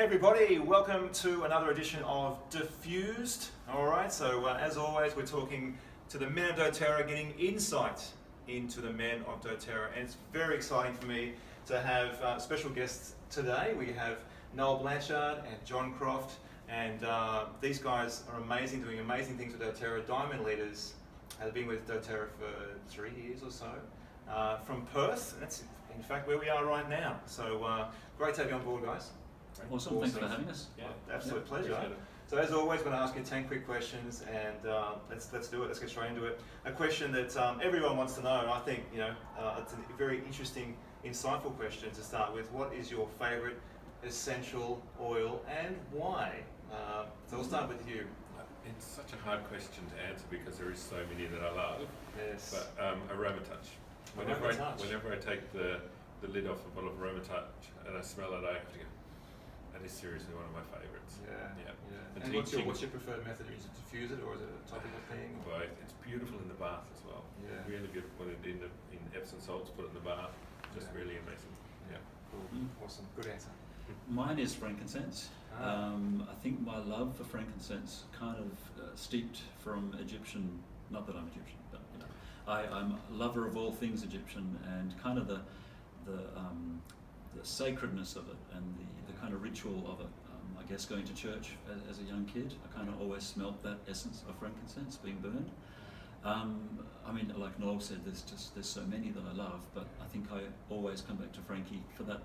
Everybody, welcome to another edition of Diffused. Alright, so as always we're talking to the men of doTERRA, getting insight into the men of doTERRA, and it's very exciting for me to have special guests today. We have Noel Blanchard and John Croft, and these guys are amazing, doing amazing things with doTERRA, diamond leaders, have been with doTERRA for 3 years or so, from Perth, and that's in fact where we are right now. So great to have you on board, guys. Awesome, thanks for having us. Yeah, absolute pleasure. So as always, I'm going to ask you 10 quick questions, and let's do it. Let's get straight into it. A question that everyone wants to know, and I think it's a very interesting, insightful question to start with. What is your favourite essential oil and why? So we'll start with you. It's such a hard question to answer because there is so many that I love. Yes. But Aroma Touch. Whenever I take the lid off a bottle of Aroma Touch and I smell it, I have to go, that is seriously one of my favourites. Yeah. The And what's your preferred method? Is it diffuse it, or is it a topical thing? Both. It's beautiful in the bath as well. Yeah. Really beautiful in Epsom salts, put it in the bath. Just really amazing. Yeah. Cool. Awesome. Good answer. Mine is frankincense. I think my love for frankincense kind of steeped from Egyptian, not that I'm Egyptian, but I'm a lover of all things Egyptian, and kind of the sacredness of it and the kind of ritual of it. I guess going to church as a young kid, I kind of always smelt that essence of frankincense being burned. I mean, like Noel said, there's so many that I love, but I think I always come back to Frankie for that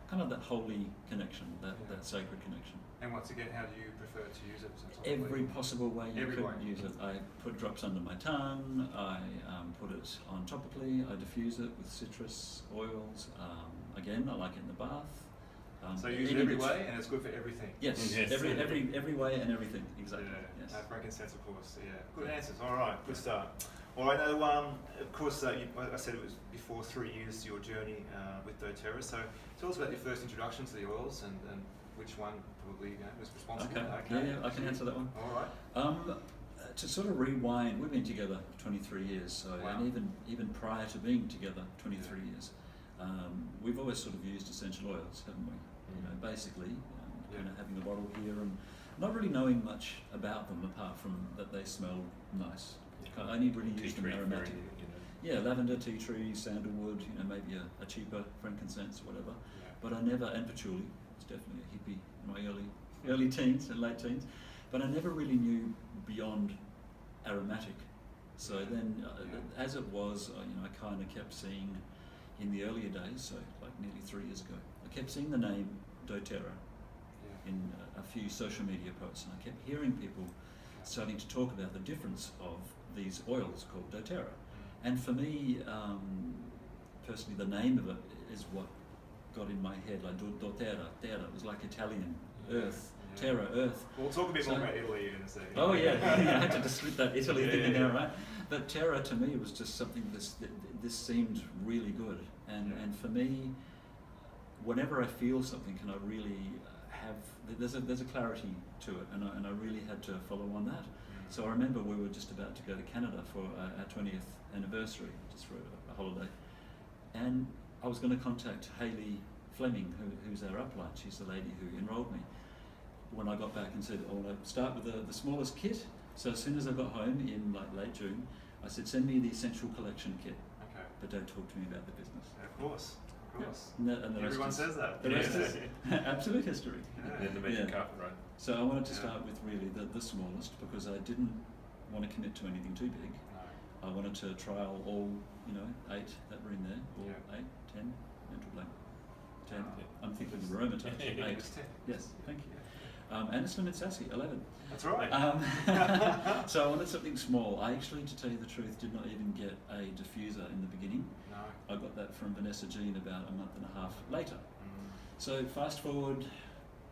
kind of that holy connection, that sacred connection. And once again, how do you prefer to use it? Every possible way you Every could way. use it. I put drops under my tongue, I put it on topically, I diffuse it with citrus oils. Again, I like it in the bath. So you use it every way, and it's good for everything. Yes, Yes. every way and everything, exactly. Yeah. Yes. Frankincense, of course. Yeah. Good answers. All right. Good start. All right. Now, of course, I said it was before 3 years your journey with doTERRA. So tell us about your first introduction to the oils and which one probably was responsible. Okay. Yeah, I can answer that one. All right. To sort of rewind, we've been together 23 years, so Wow. and even prior to being together 23 years, we've always sort of used essential oils, haven't we? Basically, kind of having a bottle here and not really knowing much about them apart from that they smell nice. I only really use them aromatic. Yeah, lavender, tea tree, sandalwood, maybe a cheaper frankincense, whatever. Yeah. But I never, and patchouli, I was definitely a hippie in my early teens and late teens, but I never really knew beyond aromatic. So then, as it was, I kind of kept seeing in the earlier days, so like nearly 3 years ago, I kept seeing the name doTERRA in a few social media posts, and I kept hearing people starting to talk about the difference of these oils called doTERRA. And for me, personally, the name of it is what got in my head, like doTERRA, terra, it was like Italian, earth, terra, earth. We'll talk a bit more about Italy in a second. Oh yeah, I had to just slip that Italy thing in there, right? But terra to me was just something this seemed really good, and for me, whenever I feel something, can I really have there's a clarity to it, and I really had to follow on that. So I remember we were just about to go to Canada for our 20th anniversary, just for a holiday, and I was going to contact Hayley Fleming, who's our upline. She's the lady who enrolled me. When I got back and said, I want to start with the smallest kit. So as soon as I got home in like late June, I said, send me the essential collection kit, but don't talk to me about the business. Of course. And the Everyone rest says that. The rest is absolute history. And then the magic carpet, right? So I wanted to start with really the smallest, because I didn't want to commit to anything too big. No. I wanted to trial all, 8 that were in there, or Yeah. 8, 10, mental blank. 10. Yeah. I'm thinking of Aroma Touch. 8. It was 10. Yes, thank you. And Slim and Sassy, 11. That's right. So I wanted something small. I actually, to tell you the truth, did not even get a diffuser in the beginning. No. I got that from Vanessa Jean about a month and a half later. So fast forward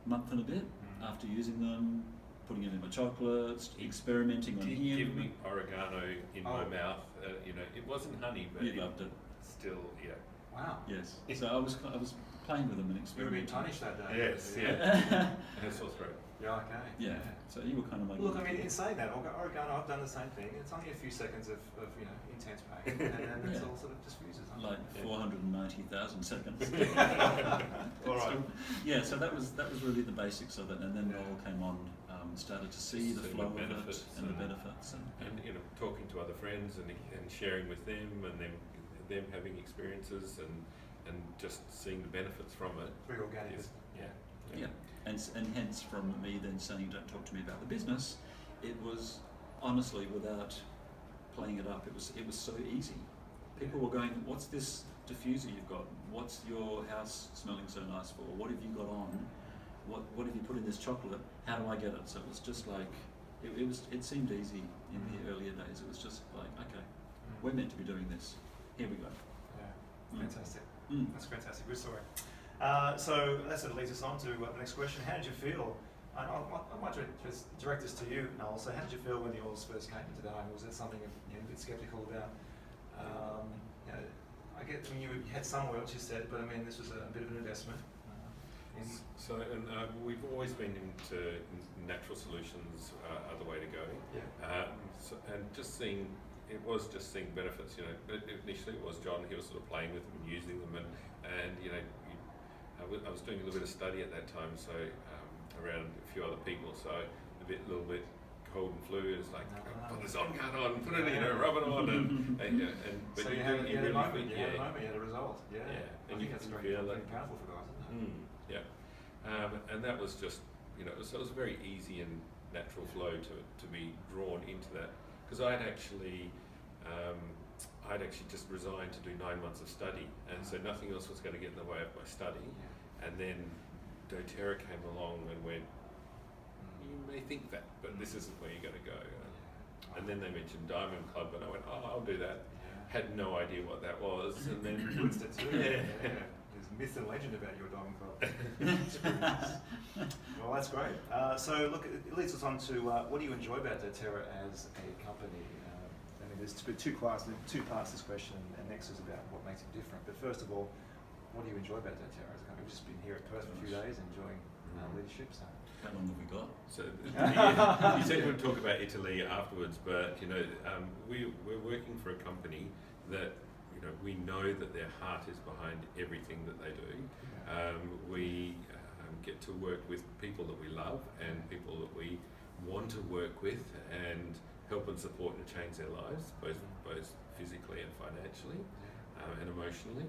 a month and a bit after using them, putting them in my chocolates, experimenting on Did him. give me oregano in my mouth. It wasn't honey, but You loved it. still, yeah. Wow. Yes. So I was playing with them and You were being experimenting. punished that day. Yes, yeah. And a sore throat. Yeah, okay. Yeah. So you were kind of like. Look, I mean, in saying that, Oregon, I've done the same thing. It's only a few seconds of intense pain, and then it's Yeah. all sort of diffuses. Like 490,000 seconds. All right. So that was really the basics of it, and then Noel came on, started to see the See flow the of it benefits and the and- benefits, And talking to other friends and sharing with them, and them having experiences and just seeing the benefits from it. Very organic. Yes. yeah, and hence from me then saying, don't talk to me about the business. It was honestly, without playing it up, it was so easy. People were going, what's this diffuser you've got? What's your house smelling so nice for? What have you got on? What have you put in this chocolate? How do I get it? So it was just like, it seemed easy in the earlier days. It was just like, okay, we're meant to be doing this. Here we go. Yeah, fantastic. Mm. That's fantastic. Good story. So that sort of leads us on to the next question. How did you feel? I might just direct this to you, Noel. So how did you feel when the oils first came into the home? Was that something you're a bit sceptical about? I mean, you had some oils, you said, but I mean, this was a bit of an investment. So, and we've always been into natural solutions are the way to go. Yeah. And just seeing benefits. But initially it was John. He was sort of playing with them and using them, and I was doing a little bit of study at that time, so around a few other people. So a little bit cold and flu. It's like put this on, cut on, put it, rub it on, and but so you had a really moment. feel- You had a moment. You had a result. Yeah. And I you think that's can very feel it. powerful for guys, isn't it? And that was just, so it was a very easy and natural flow to be drawn into that, because I'd actually just resigned to do 9 months of study, and so nothing else was going to get in the way of my study. Yeah. And then doTERRA came along and went, you may think that, but this isn't where you're going to go. And then they mentioned Diamond Club, and I went, oh, I'll do that. Yeah. Had no idea what that was, and then Winston too. Yeah. There's myth and legend about your Diamond Club. Well, that's great. So look, it leads us on to what do you enjoy about doTERRA as a company? I mean, there's two parts to this question, and next is about what makes it different. But first of all, what do you enjoy about doTERRA as a company? We've just been here at Perth for a few days, enjoying leadership. So. How long have we got? So you said we'd talk about Italy afterwards, but we're working for a company that we know that their heart is behind everything that they do. We get to work with people that we love and people that we want to work with and help and support and change their lives, both physically and financially and emotionally.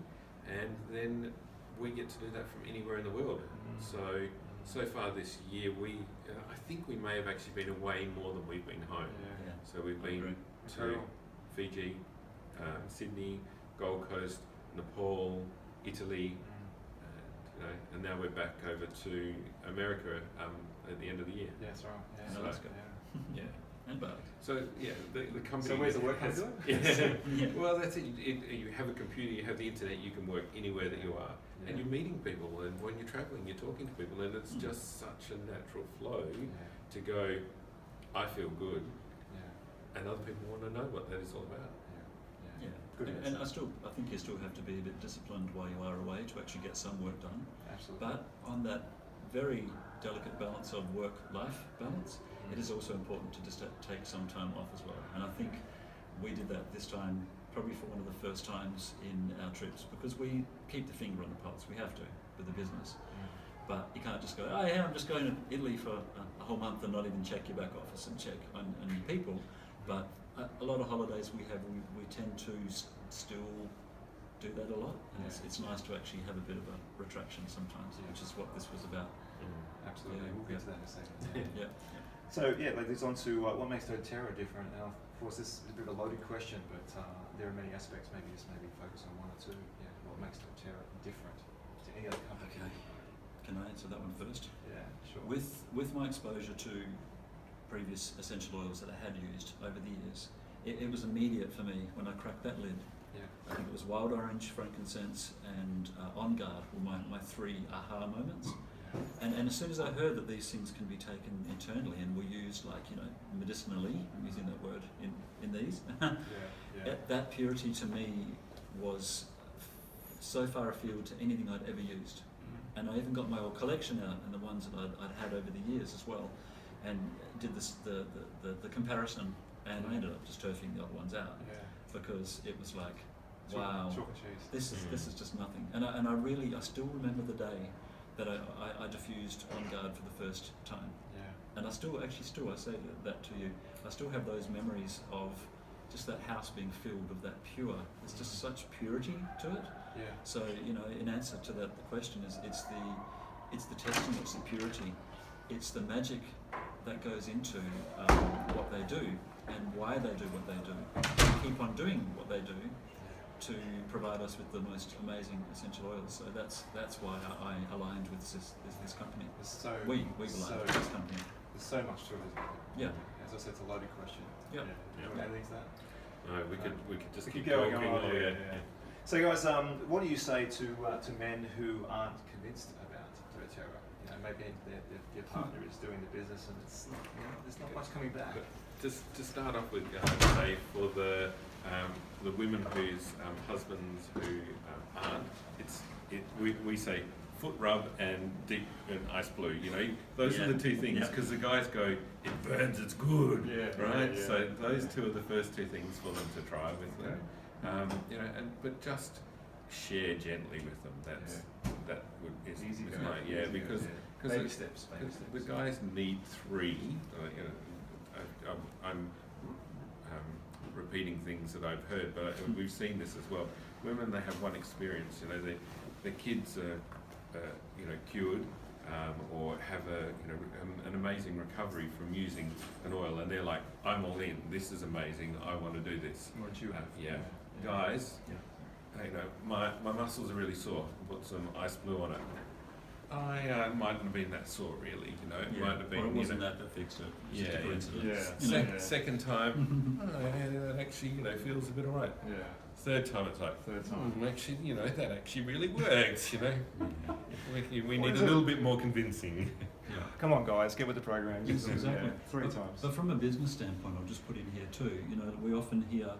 And then we get to do that from anywhere in the world. So far this year, I think we may have actually been away more than we've been home. Yeah. So we've been to Fiji, Sydney, Gold Coast, Nepal, Italy, and now we're back over to America at the end of the year. Yeah, that's right. Yeah, So that's that's good. Yeah. And Bali. So the company. So where's the work has, coming yeah. Well, that's it. You have a computer, you have the internet, you can work anywhere that you are, and you're meeting people. And when you're traveling, you're talking to people, and it's just such a natural flow to go. I feel good, and other people want to know what that is all about. Yeah. Good And answer. I think you still have to be a bit disciplined while you are away to actually get some work done. Absolutely. But on that very delicate balance of work-life balance, it is also important to just take some time off as well. And I think we did that this time, probably for one of the first times in our trips, because we keep the finger on the pulse. We have to with the business. But you can't just go, oh yeah, I'm just going to Italy for a whole month and not even check your back office and check on people. But a lot of holidays we tend to still do that a lot. And it's nice to actually have a bit of a retraction sometimes, which is what this was about. Absolutely. We'll get to that in a second. Yeah. So that leads on to what makes doTERRA different. Now, of course, this is a bit of a loaded question, but there are many aspects. Maybe focus on one or two. Yeah, what makes doTERRA different to any other company? Okay. Can I answer that one first? Yeah, sure. With my exposure to previous essential oils that I had used over the years, it was immediate for me when I cracked that lid. Yeah. I think it was wild orange, frankincense, and On Guard were my three aha moments. And as soon as I heard that these things can be taken internally and were used medicinally, I'm using that word in these, that purity to me was so far afield to anything I'd ever used. And I even got my old collection out and the ones that I'd had over the years as well, and did this the comparison, and I ended up just turfing the other ones out because it was like, wow, this is just nothing. And I still remember the day that I diffused On Guard for the first time. And I say that to you, I still have those memories of just that house being filled with that pure. There's just such purity to it. So, in answer to that, the question is, it's the testing, it's the purity, it's the magic that goes into what they do and why they do what they do. They keep on doing what they do to provide us with the most amazing essential oils. So that's why I aligned with this company. We aligned with this company. There's so much to it, isn't it? As I said, it's a loaded question. Anything to that? No, we could just keep going talking. on. So guys, what do you say to men who aren't convinced about doTERRA? Maybe their partner is doing the business and it's there's not much coming back. But just to start off with, say for the women whose husbands who aren't, we say foot rub and deep and ice blue. Those are the two things, because the guys go, it burns, it's good, right? So those two are the first two things for them to try with them. But just share gently with them. Is easy right, because baby steps. The guys need three. I'm repeating things that I've heard, but we've seen this as well. Women, they have one experience. Their kids are cured or have an amazing recovery from using an oil, and they're like, I'm all in. This is amazing. I want to do this. More intuitive. Guys. My muscles are really sore. Put some ice blue on it. I mightn't have been that sore, really. It might have been. Or it wasn't that fixed it. Just a coincidence. Second time, that actually, feels a bit alright. Third time, it's like, actually, that actually really works. We need a little bit more convincing. Come on, guys, get with the program. Exactly. 3 times. But from a business standpoint, I'll just put in here too. We often hear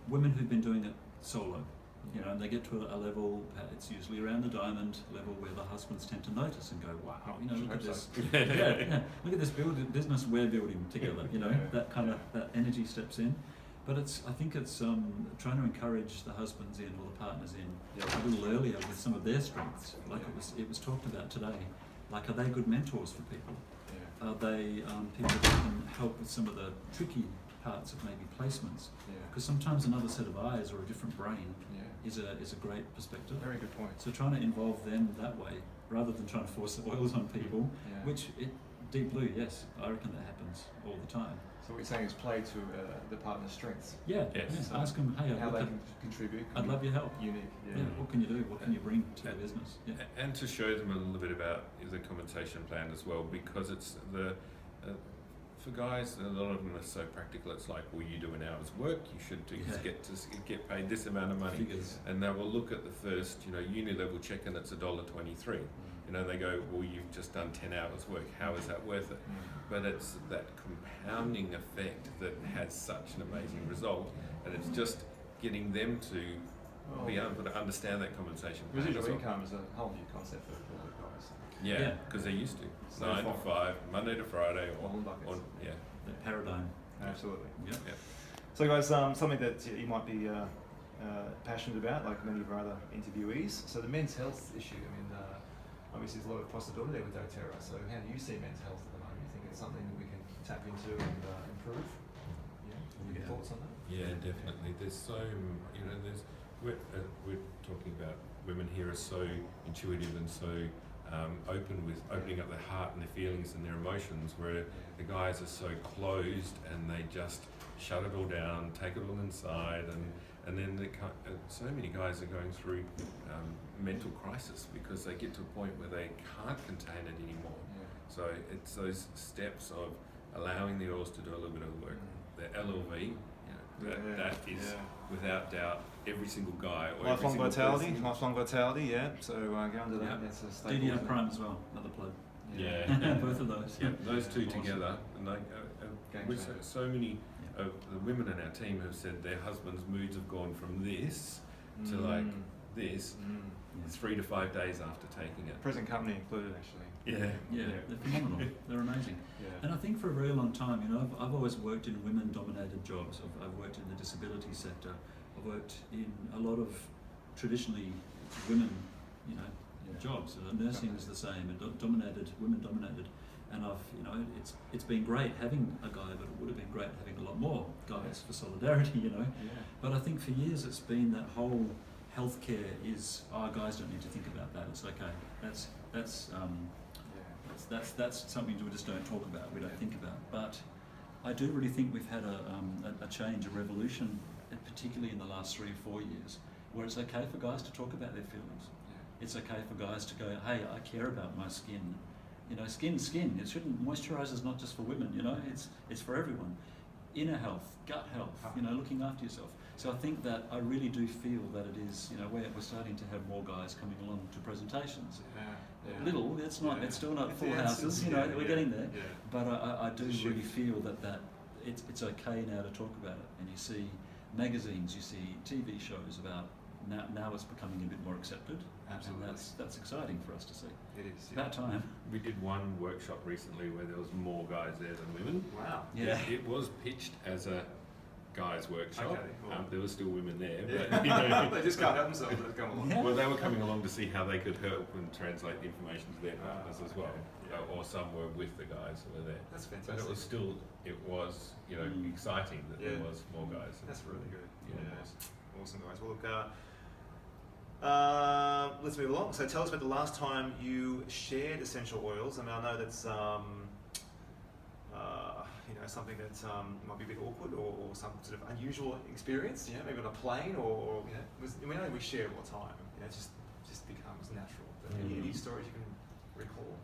women who've been doing it solo. And they get to a level, it's usually around the diamond level, where the husbands tend to notice and go, wow, look at this. Look at this business we're building together. That kind of that energy steps in. But I think it's trying to encourage the husbands in or the partners in a little earlier with some of their strengths. Like it was talked about today. Like, are they good mentors for people? Are they people that can help with some of the tricky parts of maybe placements? Because sometimes another set of eyes or a different brain is a great perspective. Very good point. So trying to involve them that way, rather than trying to force the oils on people, which deep blue, yes, I reckon that happens all the time. So what you're saying is play to the partner's strengths. So ask them, hey, how they can contribute. I'd love your help. Unique. What can you do? What can you bring to the business? And to show them a little bit about the compensation plan as well, because it's for guys, a lot of them are so practical. It's like, well, you do an hour's work, you should get paid this amount of money. Figures. And they will look at the first, uni level check, and it's $1.23. They go, well, you've just done 10 hours work. How is that worth it? But it's that compounding effect that has such an amazing result, and it's just getting them to be able to understand that compensation plan. Residual income is a whole new concept for all the guys. Because they used to 9 to 5, Monday to Friday, The paradigm. Absolutely. So guys, something that you might be passionate about, like many of our other interviewees. So the men's health issue. Obviously there's a lot of possibility there with doTERRA. So how do you see men's health at the moment? You think it's something that we can tap into and improve? Any thoughts on that? Yeah, definitely. There's so we're talking about women here are so intuitive and so open with opening up their heart and their feelings and their emotions, where the guys are so closed and they just shut it all down, take it all inside, and then so many guys are going through mental crisis because they get to a point where they can't contain it anymore. So it's those steps of allowing the oils to do a little bit of the work. The LLV, that is without doubt every single guy or lifelong vitality. So go under that. That's a staple. DDR Prime as well, another plug. Both of those. Those two together, and so many of the women in our team have said their husbands' moods have gone from this to like this 3 to 5 days after taking it. Present company included, actually. Yeah. They're phenomenal. They're amazing. Yeah. And I think for a very long time, you know, I've always worked in women-dominated jobs. I've worked in the disability sector. I've worked in a lot of traditionally women, you know, jobs. Nursing is the same, and women-dominated. And it's been great having a guy, but it would have been great having a lot more guys for solidarity, you know. Yeah. But I think for years it's been that whole healthcare is, guys don't need to think about that. It's okay. That's something we just don't talk about. We don't think about. But I do really think we've had a change, a revolution, and particularly in the last 3 or 4 years, where it's okay for guys to talk about their feelings. Yeah. It's okay for guys to go, hey, I care about my skin. You know, skin. It shouldn't. Moisturisers not just for women. You know, it's for everyone. Inner health, gut health. You know, looking after yourself. So I think that I really do feel that it is. You know, we're starting to have more guys coming along to presentations. Yeah. Little. It's not. It's still not full houses. You know, we're getting there. Yeah. But I do really feel that it's okay now to talk about it. And you see magazines, you see TV shows about. Now it's becoming a bit more accepted. Absolutely. And that's exciting for us to see. It is. About time. We did one workshop recently where there was more guys there than women. Wow. Yeah. It was pitched as a guys' workshop. Okay, cool. There were still women there, but you know, they just can't help themselves. They come along. Yeah. Well, they were coming along to see how they could help and translate the information to their partners as well. Yeah. Or some were with the guys who were there. That's fantastic. But it was you know exciting that there was more guys. That's really good. Yeah. Awesome, guys. Well, look. Let's move along. So tell us about the last time you shared essential oils. I mean, I know that's something that might be a bit awkward or some sort of unusual experience. You know, maybe on a plane or we know we share all the time. You know, it just becomes natural. But any stories you can recall?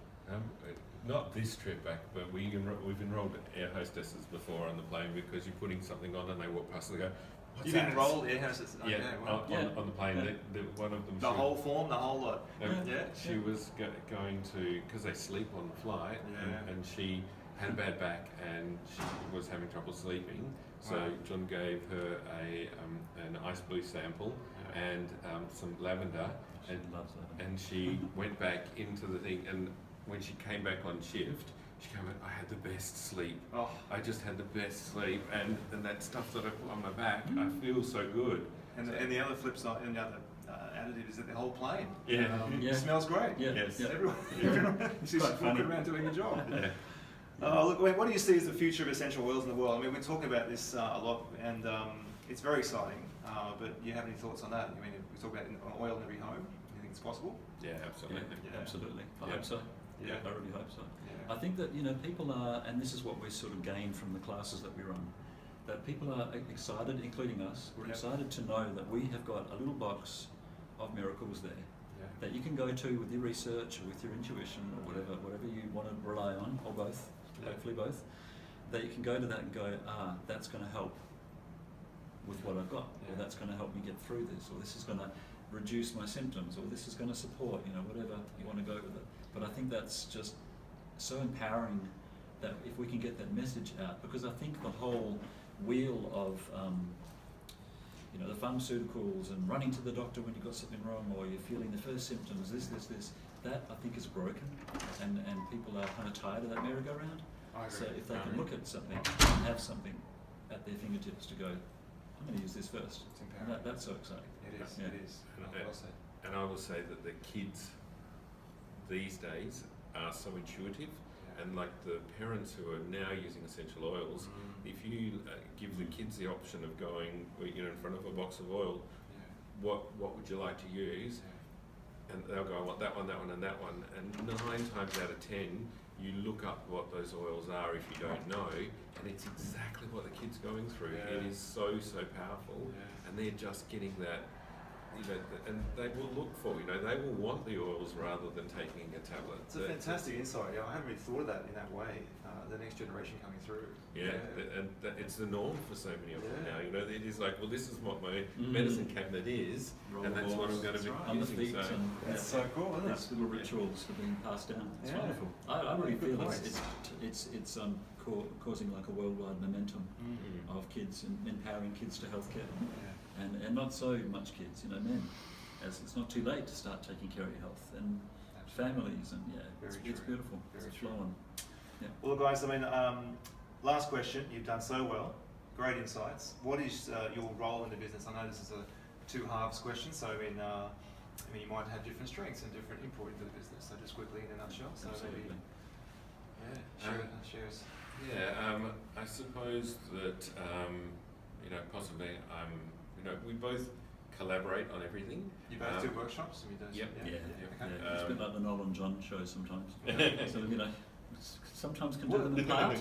Not this trip back, but we've enrolled air hostesses before on the plane because you're putting something on and they walk past and they go, what's You've enrolled air hostesses? On the plane. One of them. The whole form, the whole lot. She was going to, because they sleep on the flight, and she had a bad back and she was having trouble sleeping. So John gave her an ice blue sample and some lavender. She loves lavender. And she went back into the thing, and when she came back on shift, she came in, I had the best sleep. Oh. I just had the best sleep, and that stuff that I put on my back, I feel so good. And the other flip side, and the other additive is that the whole plane. It smells great. Yes. Everyone she's walking around doing a job. Look, I mean, what do you see as the future of essential oils in the world? I mean, we're talking about this a lot, and it's very exciting. But you have any thoughts on that? I mean, we talk about oil in every home. You think it's possible? Yeah, absolutely. Absolutely. I hope so. Yeah. I really hope so. I think that people are, and this is what we sort of gain from the classes that we run, that people are excited, including us. We're excited to know that we have got a little box of miracles there that you can go to with your research or with your intuition or whatever you want to rely on, or both, hopefully both. That you can go to that and go, that's going to help with what I've got, or that's going to help me get through this, or this is going to reduce my symptoms, or this is going to support, whatever you want to go with it. But I think that's just so empowering that if we can get that message out, because I think the whole wheel of the pharmaceuticals and running to the doctor when you've got something wrong, or you're feeling the first symptoms, this, that I think is broken, and people are kind of tired of that merry-go-round. So if they can look at something and have something at their fingertips to go, I'm going to use this first. That's so exciting. It is. It is. And I will say that the kids these days are so intuitive, and like the parents who are now using essential oils, if you give the kids the option of going, in front of a box of oil, what would you like to use? And they'll go, I want that one, and that one. And 9 times out of 10, you look up what those oils are if you don't know, and it's exactly what the kid's going through. It is so powerful, and they're just getting that. And they will look for, they will want the oils rather than taking a tablet. It's a fantastic insight. I haven't really thought of that in that way. The next generation coming through. And it's the norm for so many of them now. It is like, well, this is what my medicine cabinet is, and that's what I'm going to be using. It's so cool, isn't it? These little rituals are being passed down. It's wonderful. I really feel it's causing like a worldwide momentum of kids and empowering kids to healthcare. And not so much kids, men. as it's not too late to start taking care of your health and families, and it's beautiful. Very It's true. flowing. Yeah. Well, guys, I mean, last question. You've done so well. Great insights. What is your role in the business? I know this is a two halves question, so I mean, you might have different strengths and different input into the business. So just quickly in a nutshell. So Absolutely. maybe, share us. I suppose that possibly we both collaborate on everything. You both do workshops, and you do. Yep. Yeah. Yeah. Okay. It's a bit like the Noel and John show sometimes. Yeah. So sometimes can do them apart.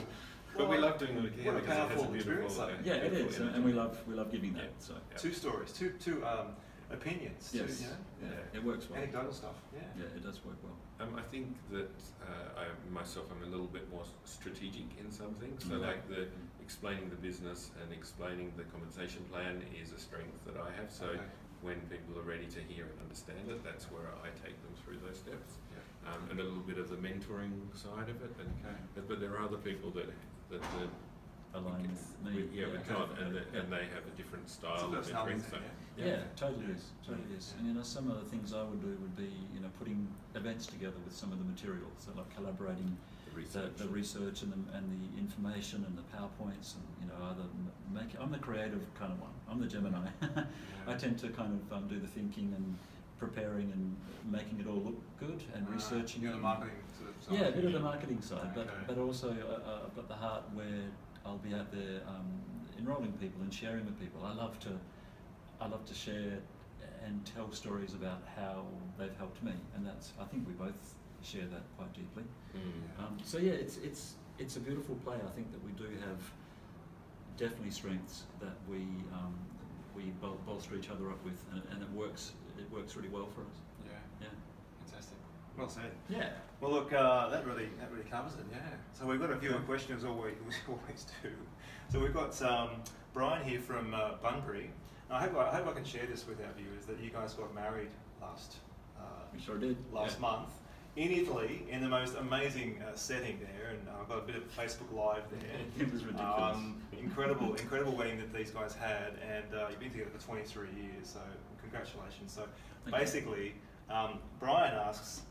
But we love doing them together. What a powerful experience! Yeah, it is, and we love giving that. So two stories, two opinions. Yes. Two, it works well. Anecdotal stuff. Yeah, it does work well. I think that I'm a little bit more strategic in some things. So like the explaining the business and explaining the compensation plan is a strength that I have. So when people are ready to hear and understand it, that's where I take them through those steps. And a little bit of the mentoring side of it. But there are other people that Align with me. with John, and they have a different style of mentoring. So, Totally is. And some of the things I would do would be, putting events together with some of the materials, so like collaborating the research and the information and the PowerPoints, and either make it. I'm the creative kind of one. I'm the Gemini. I tend to kind of do the thinking and preparing and making it all look good and researching. The marketing sort of side. Yeah, a bit of the marketing side, but also I've got the heart where I'll be out there enrolling people and sharing with people. I love to share and tell stories about how they've helped me, and I think we both share that quite deeply. So it's a beautiful play. I think that we do have definitely strengths that we bolster each other up with, and it works really well for us. Yeah. Fantastic. Well said. Yeah. Well, look, that really covers it. Yeah. So we've got a few questions. We always do. So we've got Brian here from Bunbury. I hope I can share this with our viewers that you guys got married last. We sure did. Last month in Italy, in the most amazing setting there, and I've got a bit of Facebook Live there. It was ridiculous. Incredible wedding that these guys had, and you've been together for 23 years. So congratulations. So basically, Brian asks.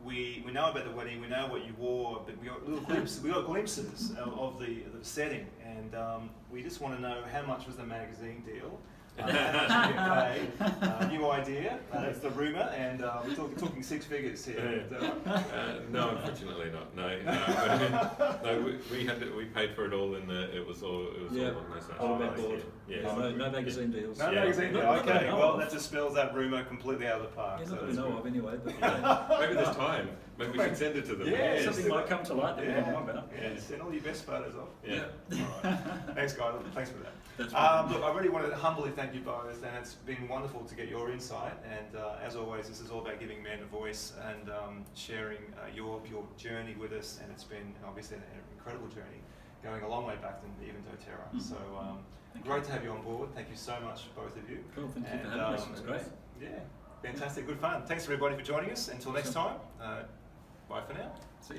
We know about the wedding, we know what you wore, but we got glimpses of the setting, and we just want to know how much was the magazine deal, how much you get paid, new idea, that's the rumour, and we're talking six figures here. No, unfortunately not. No, we paid for it all, and it was all all about board. No magazine deals. No magazine deal. Okay, well that just spells that rumour completely out of the park. Not that we know of anyway. But maybe there's time. Maybe we can send it to them. Yeah, something might come to light that we don't know about. Yeah, send all your best photos off. Yeah. All right. Thanks, guys. Thanks for that. That's right. Look, I really want to humbly thank you both, and it's been wonderful to get your insight. And as always, this is all about giving men a voice and sharing your journey with us. And it's been obviously an incredible journey, going a long way back than even doTERRA. So great to have you on board. Thank you so much, both of you. Cool. Thank you for having us. It was great. Yeah, fantastic. Good fun. Thanks everybody for joining us. Until next time. Bye for now. See ya.